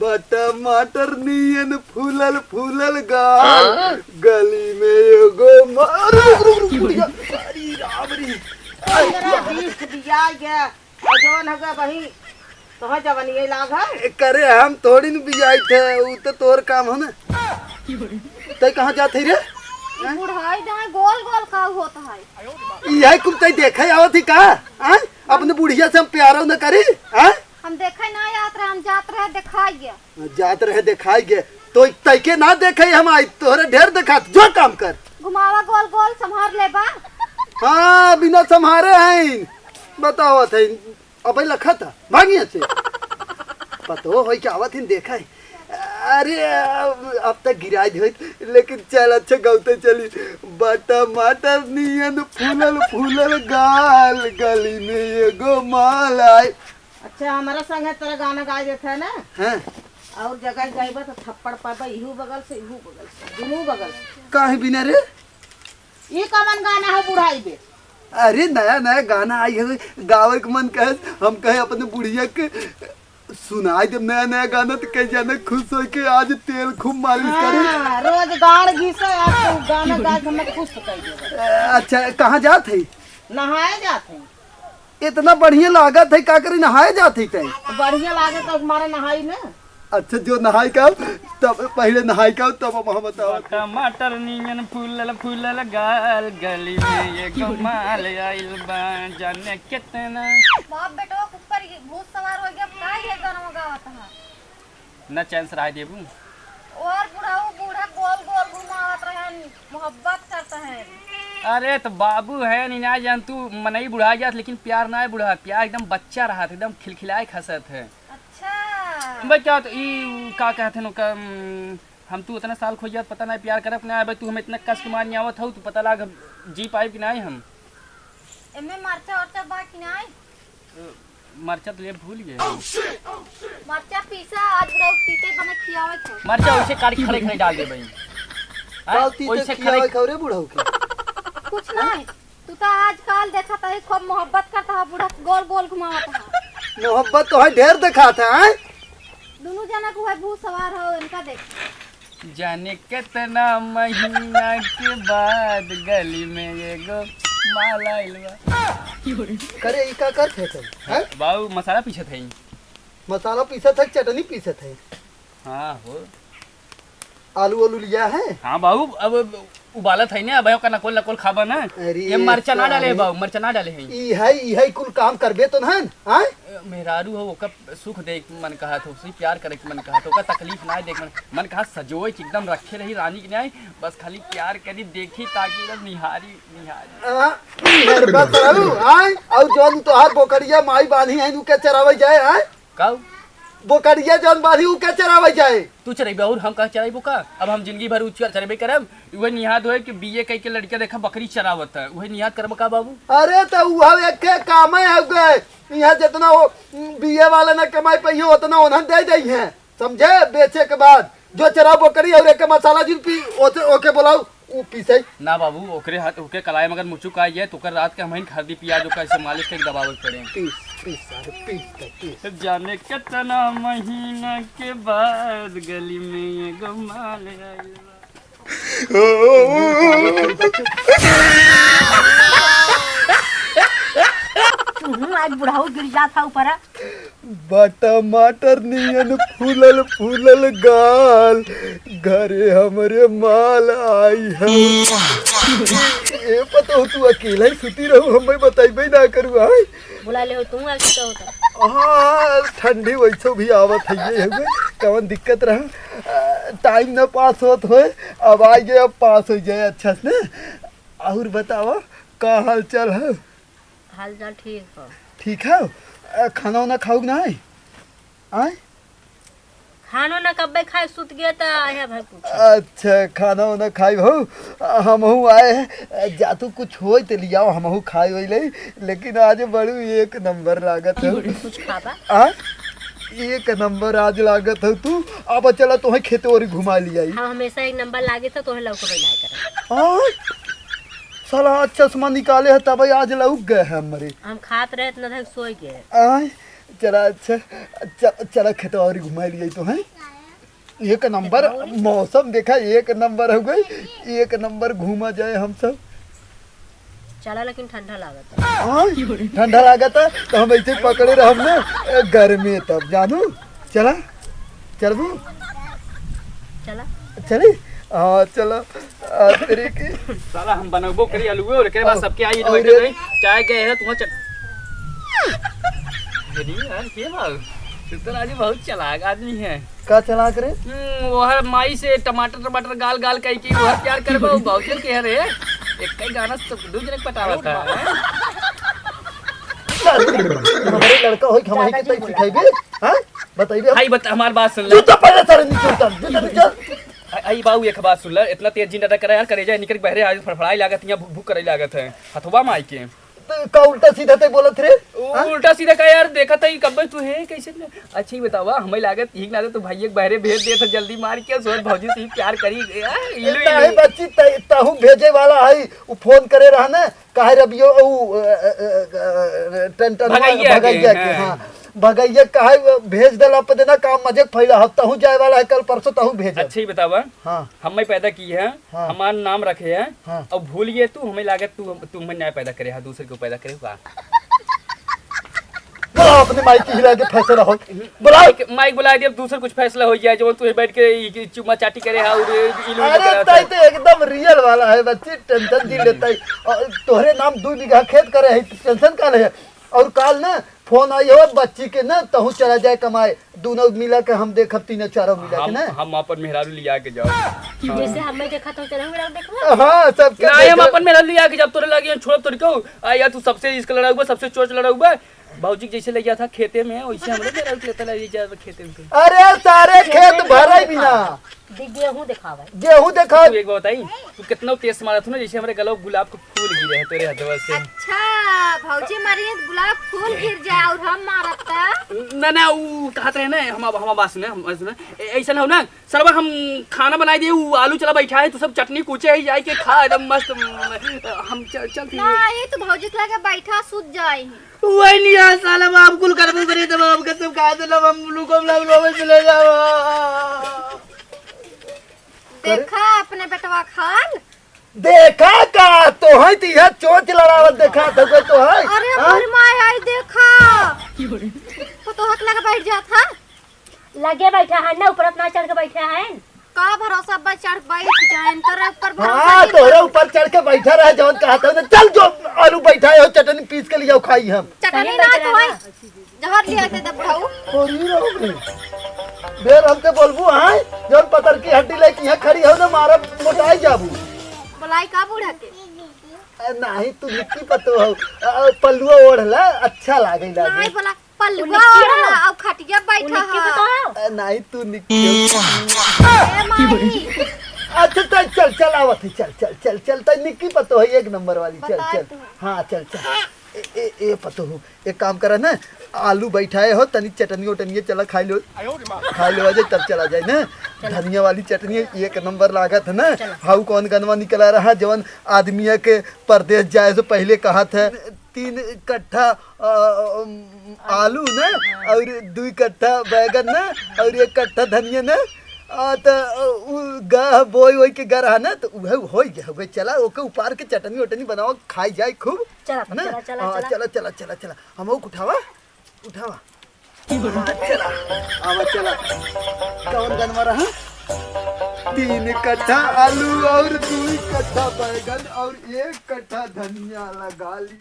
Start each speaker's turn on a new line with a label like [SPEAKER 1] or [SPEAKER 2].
[SPEAKER 1] टमाटर नियन फूलल फूलल गाल गली में एगो अरे राम रे
[SPEAKER 2] 15-20 दिया गया जवन होगा वही तो जवनिए लाग है
[SPEAKER 1] करे हम थोड़ी न बिजाई थे वो तो तोर काम हो ना तय कहाँ जाते रे
[SPEAKER 3] बुढ़ाई दाई गोल गोल का होता है
[SPEAKER 1] यही कुछ तय देखे आवत ही का अपने बुढ़िया से हम प्यार न करी
[SPEAKER 3] हम देखे ना यात रहे हम जात रहे दिखाइए
[SPEAKER 1] जात रहे दिखाई तो तय के ना देखे हम आई तोहरे ढेर देखा जो काम कर
[SPEAKER 3] घुमावा गोल गोल संभार ले बा
[SPEAKER 1] हाँ बिना संभारे हैं बताओ थे अब लखा था भागिया से पतो हो क्या आवत देखा है अरे अब तक गिरा दे लेकिन चल अच्छा गौते चली टमाटर नियन फूलल फूलल गाल गली में एगो माल आए
[SPEAKER 2] अच्छा हमारा संग है तेरा गाना गा देता है ना
[SPEAKER 1] हैं
[SPEAKER 2] और जगह जाइबा तो थप्पड़ पाबा इहू बगल से दोनों बगल से
[SPEAKER 1] काहे बिना रे
[SPEAKER 2] ये कमन गाना है बुढ़ाई बे
[SPEAKER 1] अरे नया नया गाना आई है गावे के मन कहे हम कहे अपने बुढ़िया के सुनाई दे नया नया गाना तो कह जाने खुश हो के आज तेल खूब मालिश करे
[SPEAKER 2] रोज गाड़ घिसे आज गाना गा के हमें खुश कर दे
[SPEAKER 1] अच्छा कहाँ जात है
[SPEAKER 2] नहाए जाते हैं
[SPEAKER 1] इतना बढ़िया लागत है का करी नहाए जाते थे
[SPEAKER 2] बढ़िया लागे तो हमारा नहाई ना
[SPEAKER 1] अच्छा जो नहाई का तब पहले नहाई का तब हम बताओ
[SPEAKER 4] टमाटर नियन फूलल फूलल गाल गली में ये कमाल आइल बा जाने कितना
[SPEAKER 3] बाप बेटो ऊपर भूत सवार हो गया का ये गाना गावत है
[SPEAKER 4] न चैन से रह देबू
[SPEAKER 3] और बूढ़ा गोल गोल घुमावत रहे मोहब्बत करता है
[SPEAKER 4] अरे तो बाबू है नहीं ना जान तू मनई बुढ़ा जात लेकिन प्यार ना है बुढ़ा प्यार एकदम बच्चा रहा था एकदम खिलखिलाए खसत है
[SPEAKER 3] अच्छा
[SPEAKER 4] बच्चा तो ई का कहते हैं का हम तू इतना साल खोज जात पता नहीं प्यार करब ना भाई तू हम इतना कष्ट मार नहीं आवत हो तू पता लाग जी पाए कि नहीं हम
[SPEAKER 3] एमे मरचा और बाकी नहीं
[SPEAKER 4] मरचा तो ये भूल गए
[SPEAKER 3] मरचा पीसा आज बुढ़ा पीते बने खियावे थे
[SPEAKER 4] मरचा वैसे काट खड़े खड़े डाल दे भाई
[SPEAKER 1] वैसे खड़े खड़े बुढ़ाऊ के
[SPEAKER 3] कुछ नहीं तू तो आजकल देखा था खूब मोहब्बत करता है बुढ़ा गोल गोल घुमावता है
[SPEAKER 1] मोहब्बत तो है ढेर दिखाता है
[SPEAKER 3] दोनों जना को है भूत सवार हो इनका देख
[SPEAKER 4] जाने कितना महीना के बाद गली में एगो माला आइलवा
[SPEAKER 1] करे ई का करते थे हैं
[SPEAKER 4] बाबू मसाला पीछे थे
[SPEAKER 1] मसाला पीसा था चटनी पीसा थे
[SPEAKER 4] हाँ हो
[SPEAKER 1] आलू आलू लिया है
[SPEAKER 4] हाँ बाबू अब उबालत है ना भाई का नकोल नकोल खाबा ना ये मरचा ना डाले बाबू मरचा ना डाले हैं
[SPEAKER 1] ई है कुल काम करबे तो ना हैं
[SPEAKER 4] मेहरारू हो ओका सुख देख मन कहा तो उसी प्यार करे के मन कहा तो ओका तकलीफ ना देख मन कहा सजोए एकदम रखे रही रानी के नहीं बस खाली प्यार करी देखी ताकि बस निहारी
[SPEAKER 1] बताऊ हैं और जोन तोहार बोकरिया माई बांधी है नु के चरावे जाए हैं
[SPEAKER 4] काऊ
[SPEAKER 1] बोकरिया जोन बांधी उ के चरावे जाए
[SPEAKER 4] तू चरेबे और हम कहा चरेबो का अब हम जिंदगी भर चरेबे करब वह निहाद होए कि बीए कई के लड़का देखा बकरी चरावत है वह निहाद करब का बाबू
[SPEAKER 1] अरे तो वह एक के काम है हो गए यहाँ जितना वो बीए वाले ना कमाई पे उतना उन्हें दे दी है समझे बेचे के बाद जो चरा बोकरी और एक मसाला जिन पी ओके बोलाऊ उ पीसे
[SPEAKER 4] ना बाबू ओकरे हाथ ओके कलाई मगर मुचुक आई है तो कर रात के हम खरीदी पियाज ओका ऐसे मालिश के दबावत पड़े
[SPEAKER 1] पीस
[SPEAKER 4] जाने कितना महीना के बाद गली में ये गमाल
[SPEAKER 2] आज बुढ़ाऊ गिर जाता ऊपर
[SPEAKER 1] टमाटर नियन फूलल फूलल गाल घरे हमरे माल आई है ये पता हो तू अकेला ही सुती रहू हमें बताइबे ना करू आई
[SPEAKER 2] बुला ले तू ऐसे तो होता
[SPEAKER 1] हाँ ठंडी वैसे भी आवत है ये कौन दिक्कत रहा टाइम ना पास होत होए अब आ गए अब पास हो जाए अच्छा से और बताओ का हाल चाल है
[SPEAKER 2] हाल चाल ठीक है
[SPEAKER 1] ठीक है खाना वाना खाओ ना आए
[SPEAKER 2] खानो ना कब्बे खाए सुत गया था आया भाई कुछ
[SPEAKER 1] अच्छा खाना वाना खाई हो हमहू आए हैं जा तू कुछ हो तो लियाओ हमहू खाई हो लेकिन आज बड़ू एक नंबर लागत है
[SPEAKER 2] कुछ खाबा
[SPEAKER 1] एक नंबर आज लागत है तू अब चला तुम्हें खेत और घुमा लिया
[SPEAKER 2] हाँ हमेशा एक नंबर लागे था तो लौक कर
[SPEAKER 1] साला चश्मा निकाले है तब आज लौक गए हैं हमारे
[SPEAKER 2] हम खात रहे इतना तक सोई गए
[SPEAKER 1] आए चला अच्छा चला खेत और घुमा लिए तो है। एक नंबर मौसम देखा, एक नंबर हो गई, एक नंबर घूमा जाए हम सब।
[SPEAKER 2] चला लेकिन ठंडा लागत है।
[SPEAKER 1] हाँ, ठंडा लागत है तो हम ऐसे पकड़े रह हमने गर्मी तब जानू। चला चलबू
[SPEAKER 2] चला
[SPEAKER 1] चली। हाँ चलो तेरे की
[SPEAKER 4] साला हम बनबो करी हलवे और के बाद सबके आई
[SPEAKER 1] और
[SPEAKER 4] बैठे रही चाय के है तुम अरे यार के बाल तू तो आज बहुत चालाक आदमी है।
[SPEAKER 1] का चला करे
[SPEAKER 4] वो हर माई से टमाटर गाल गाल कह के वो प्यार करबो बाउचर के रे एक कई गाना सब दू जने पटावा था।
[SPEAKER 1] हमारे लड़का होई हमारी के तई सिखाइबे। हां बताइबे
[SPEAKER 4] भाई बता हमार बात सुन ले।
[SPEAKER 1] तू तो पहले सारे नीचे उतर चल।
[SPEAKER 4] आई बाबू एक बात सुन ले, इतना तेज जिंदा करे यार करे जाए निकल बहरे आज फड़फड़ाई लागत यहाँ भूख भूख करे लागत है हथवा माई के
[SPEAKER 1] का उल्टा सीधा ते बोलत रे।
[SPEAKER 4] उल्टा सीधा का यार देखा था कब तू है कैसे अच्छी बतावा हमें लागत ठीक लागत तू भाई एक बहरे भेज दे तो जल्दी मार के सोच भौजी से प्यार करी
[SPEAKER 1] नहीं बच्ची ताहू भेजे वाला है वो फोन करे रहा ना काहे रबियो टन भगैया के। हां भगैया काहे भेज देला पे देना काम मजे फैला हफ्ता हूं जाए वाला है कल परसों ताहू भेज।
[SPEAKER 4] अच्छा ही बतावा। हां हमें पैदा की है।
[SPEAKER 1] हाँ।
[SPEAKER 4] हमारा नाम रखे है।
[SPEAKER 1] हाँ।
[SPEAKER 4] और भूल गए तू हमें लागत तू हमें न्याय पैदा करे है दूसरे को पैदा करे का
[SPEAKER 1] बोला अपने माइक हिला के फैसला हो बोला
[SPEAKER 4] माइक बुला दे अब दूसर कुछ फैसला हो जाए जो तू बैठ के चुम्मा चाटी करे है और इलू
[SPEAKER 1] अरे ताई तो एकदम रियल वाला है बच्ची टेंशन दी लेता है तोहरे नाम 2 बीघा खेत करे है टेंशन का है। और काल ना फोन आई हो बच्ची के ना तहू चला जाए कमाए दोनों मिला के हम देखब 3-4 मिला के ना
[SPEAKER 4] हम अपन मेहरारू लिया के जाओ
[SPEAKER 2] जैसे हमें देखा तो तेरा मेरा देखा।
[SPEAKER 1] हां सब
[SPEAKER 4] ना हम अपन मेहरारू लिया के जब तोरे लगे छोड़ तोड़ को आ यार तू सबसे इसका लड़ा हुआ सबसे चोच लड़ा हुआ बाबूजी जैसे ले गया था खेते में वैसे हमरे मेहरारू लेता ले जा खेते में।
[SPEAKER 1] अरे सारे खेत भराई बिना
[SPEAKER 2] गेहूं दिखावा
[SPEAKER 1] गेहूं देखा।
[SPEAKER 4] तू एक बात बताई तू कितना तेज मारा था ना जैसे हमारे गलों गुलाब के फूल गिरे हैं तेरे हथवा से।
[SPEAKER 3] अच्छा भौजी मारी गुलाब फूल गिर जाए और हम मारता
[SPEAKER 4] ना ना वो कहते हैं ना हम बात सुने ऐसा ना हो ना सरवा हम खाना बनाई दिए वो आलू चला बैठा है तो सब चटनी कूचे ही जाए के खा एकदम मस्त हम चल
[SPEAKER 3] नहीं तो भौजी के लगे बैठा सूत जाए
[SPEAKER 1] वही नहीं आ साला बाप कुल करबो करे तब हम के तुम कहा देला हम लोगों में चले जाओ।
[SPEAKER 3] देखा अपने बेटवा खान
[SPEAKER 1] देखा का तो है तिया चोच लड़ावत देखा तो कोई तो है।
[SPEAKER 3] अरे मोर माय आई देखा तो हक लगा बैठ जाता
[SPEAKER 2] लगे बैठा है ना ऊपर अपना चढ़ के बैठा है
[SPEAKER 3] का भरोसा बा चढ़ बैठ जाए तोरे ऊपर भरोसा।
[SPEAKER 1] हां तोरे ऊपर चढ़ के बैठा रहा जवन कहा था चल जो आलू बैठा है चटनी पीस के लिया खाई हम
[SPEAKER 3] चटनी ना तो है जहर लिया दे दे बुढ़ाऊ
[SPEAKER 1] होरी रहोगे बेर हमके बोलबू हां जवन पत्थर की हड्डी लेके यहां खड़ी हो ना मारा मोटाई जाबू
[SPEAKER 3] बोलाई का बूढ़ा के
[SPEAKER 1] नहीं तू निक्की पतो हो पल्लुआ ओढ़ला अच्छा लागेला
[SPEAKER 3] नहीं बोला पल्लुआ ओढ़ला अब खटिया बैठा है
[SPEAKER 1] नहीं तू निक्की
[SPEAKER 3] ए माई
[SPEAKER 1] अच्छा तो चल चल आवत चल तो निक्की पतो है एक नंबर वाली चल हाँ चल ए पतो हो एक काम करा ना आलू बैठाए हो तनी चटनी उटनी चला खा लो अजय तब चला जाए ना धनिया वाली चटनी एक नंबर लागत है ना। हाउ कौन गनवा निकला रहा जवन आदमी के परदेश जाए से पहले कहा था 3 कट्ठा आलू ना और 2 कट्ठा बैगन ना और 1 कट्ठा धनिया ना तो गह बोई वही के घर है ना तो वह हो गया चला ओके उपार के चटनी वटनी बनाओ खाई जाए खूब चला हम उठावा चला आवा चला कौन गनवा रहा 3 कट्ठा आलू और 2 कट्ठा बैगन और 1 कट्ठा धनिया लगा ली।